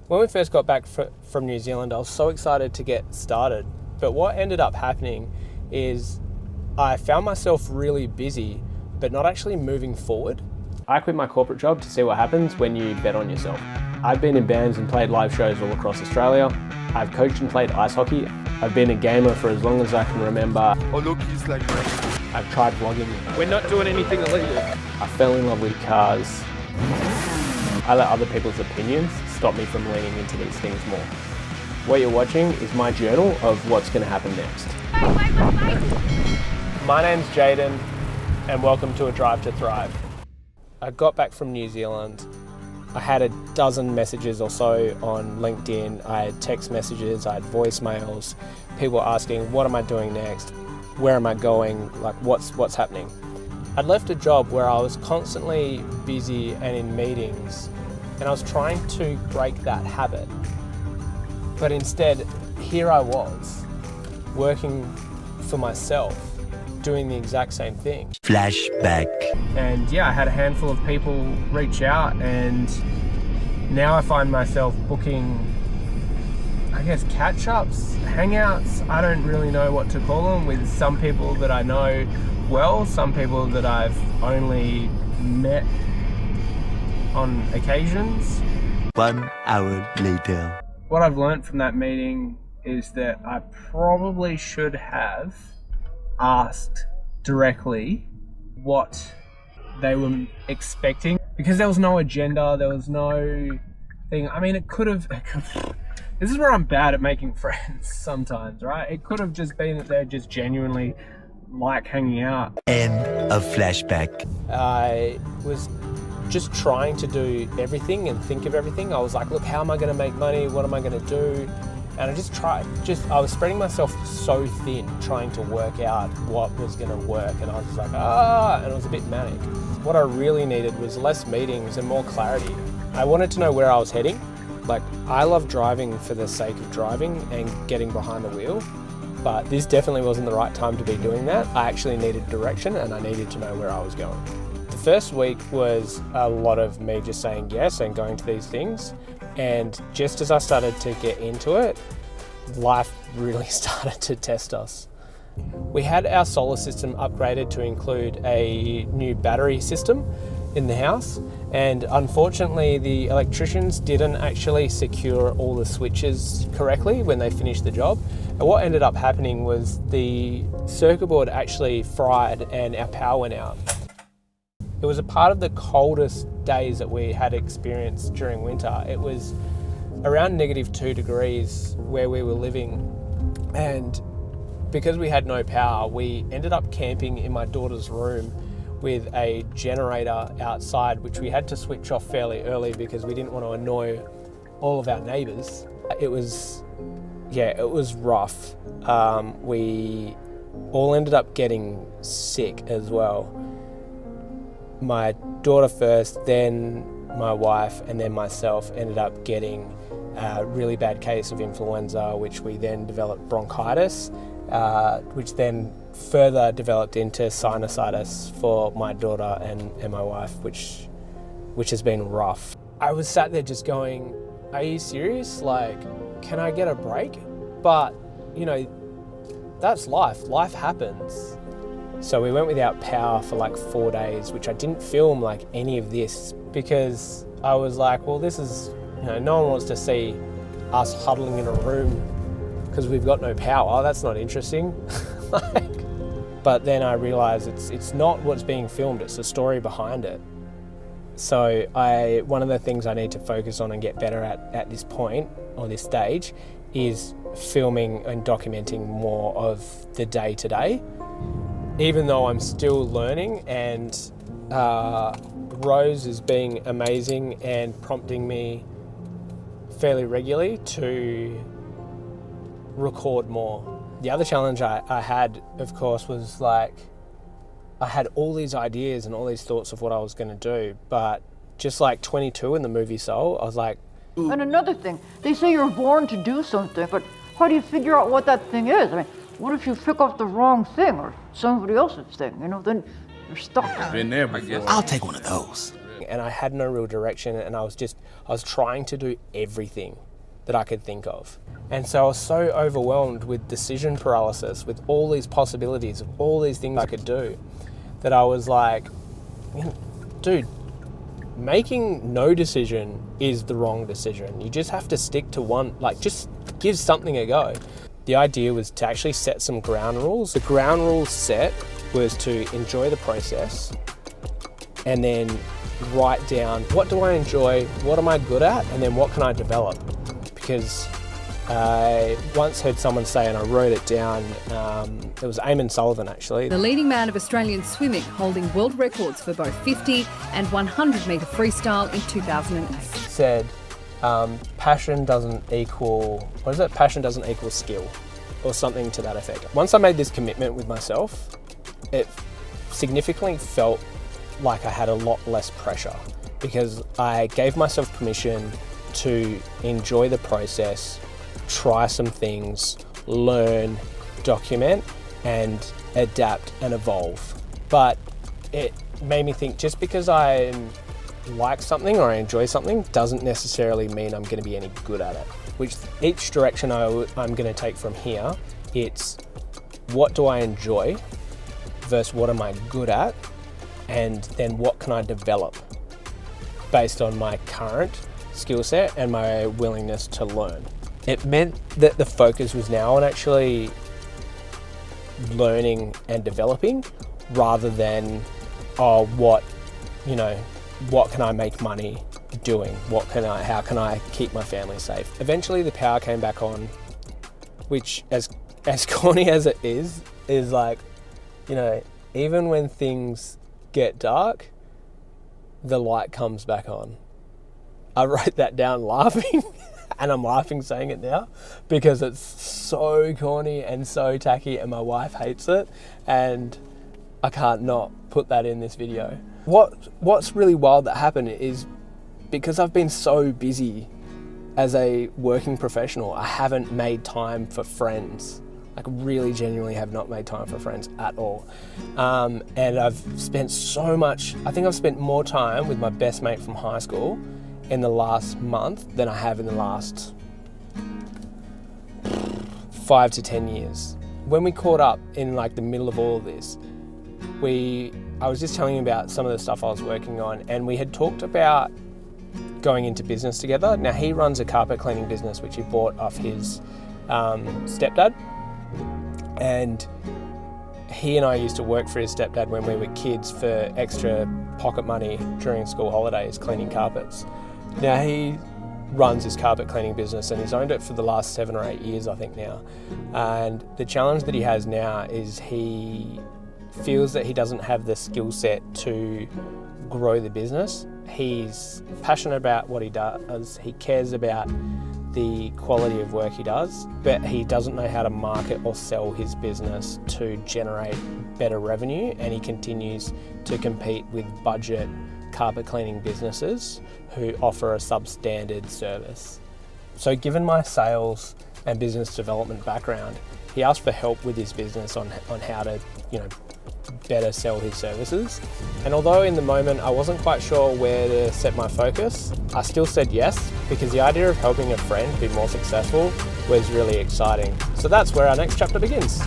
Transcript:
When we first got back from New Zealand, I was so excited to get started. But what ended up happening is I found myself really busy, but not actually moving forward. I quit my corporate job to see what happens when you bet on yourself. I've been in bands and played live shows all across Australia. I've coached and played ice hockey. I've been a gamer for as long as I can remember. Oh look, he's like I've tried vlogging. We're not doing anything illegal. I fell in love with cars. I let other people's opinions stop me from leaning into these things more. What you're watching is my journal of what's going to happen next. My name's Jaden, and welcome to A Drive to Thrive. I got back from New Zealand. I had a dozen messages or so on LinkedIn. I had text messages, I had voicemails, people asking, what am I doing next? Where am I going? Like, what's happening? I'd left a job where I was constantly busy and in meetings, and I was trying to break that habit. But instead, here I was, working for myself, doing the exact same thing. Flashback. And yeah, I had a handful of people reach out, and now I find myself booking, I guess, catch-ups, hangouts, I don't really know what to call them, with some people that I know well, some people that I've only met on occasions. 1 hour later. What I've learned from that meeting is that I probably should have asked directly what they were expecting, because there was no agenda, there was no thing. I mean, it could have this is where I'm bad at making friends sometimes, right? It could have just been that they're just genuinely like hanging out. End of flashback. I was just trying to do everything and think of everything. I was like, look, how am I going to make money? What am I going to do? And I was spreading myself so thin, trying to work out what was going to work. And I was just like, and it was a bit manic. What I really needed was less meetings and more clarity. I wanted to know where I was heading. Like, I love driving for the sake of driving and getting behind the wheel, but this definitely wasn't the right time to be doing that. I actually needed direction, and I needed to know where I was going. The first week was a lot of me just saying yes and going to these things. And just as I started to get into it, life really started to test us. We had our solar system upgraded to include a new battery system in the house, and unfortunately the electricians didn't actually secure all the switches correctly when they finished the job. And what ended up happening was the circuit board actually fried and our power went out. It was a part of the coldest days that we had experienced during winter. It was around -2 degrees where we were living, and because we had no power, we ended up camping in my daughter's room with a generator outside, which we had to switch off fairly early because we didn't want to annoy all of our neighbours. It was rough. We all ended up getting sick as well. My daughter first, then my wife, and then myself ended up getting a really bad case of influenza, which we then developed bronchitis, which then further developed into sinusitis for my daughter and my wife, which has been rough. I was sat there just going, are you serious? Like, can I get a break? But, you know, that's life. Life happens. So we went without power for like 4 days, which I didn't film like any of this because I was like, well, this is, no one wants to see us huddling in a room because we've got no power. That's not interesting. But then I realized it's not what's being filmed, it's the story behind it. So one of the things I need to focus on and get better at this point, or this stage, is filming and documenting more of the day-to-day. Even though I'm still learning, and Rose is being amazing and prompting me fairly regularly to record more. The other challenge I had, of course, was like, I had all these ideas and all these thoughts of what I was going to do, but just like 22 in the movie Soul, I was like... And another thing, they say you're born to do something, but how do you figure out what that thing is? I mean, what if you pick up the wrong thing or somebody else's thing? Then you're stuck. Been there before. I'll take one of those. And I had no real direction, and I was trying to do everything that I could think of. And so I was so overwhelmed with decision paralysis, with all these possibilities of all these things I could do, that I was like, dude, making no decision is the wrong decision. You just have to stick to one, like just give something a go. The idea was to actually set some ground rules. The ground rules set was to enjoy the process and then write down, what do I enjoy, what am I good at, and then what can I develop? Because I once heard someone say, and I wrote it down, it was Eamon Sullivan actually. The leading man of Australian swimming, holding world records for both 50 and 100 metre freestyle in 2008. Said, passion doesn't equal skill, or something to that effect. Once I made this commitment with myself, it significantly felt like I had a lot less pressure, because I gave myself permission to enjoy the process, try some things, learn, document, and adapt and evolve. But it made me think, just because I like something or I enjoy something doesn't necessarily mean I'm going to be any good at it. Which each direction I'm going to take from here, it's what do I enjoy versus what am I good at, and then what can I develop based on my current skill set and my willingness to learn. It meant that the focus was now on actually learning and developing, rather than what can I make money doing? How can I keep my family safe? Eventually the power came back on, which as corny as it is like, even when things get dark, the light comes back on. I wrote that down laughing and I'm laughing saying it now because it's so corny and so tacky, and my wife hates it, and I can't not put that in this video. What's really wild that happened is, because I've been so busy as a working professional, I haven't made time for friends. Like, really genuinely have not made time for friends at all. And I've spent I think I've spent more time with my best mate from high school in the last month than I have in the last 5 to 10 years. When we caught up in like the middle of all of this, I was just telling him about some of the stuff I was working on, and we had talked about going into business together. Now, he runs a carpet cleaning business which he bought off his stepdad, and he and I used to work for his stepdad when we were kids for extra pocket money during school holidays, cleaning carpets. Now, he runs his carpet cleaning business and he's owned it for the last 7 or 8 years, I think now. And the challenge that he has now is he feels that he doesn't have the skill set to grow the business. He's passionate about what he does. He cares about the quality of work he does, but he doesn't know how to market or sell his business to generate better revenue, and he continues to compete with budget carpet cleaning businesses who offer a substandard service. So given my sales and business development background, he asked for help with his business on how to, better sell his services. And although in the moment I wasn't quite sure where to set my focus, I still said yes, because the idea of helping a friend be more successful was really exciting. So that's where our next chapter begins.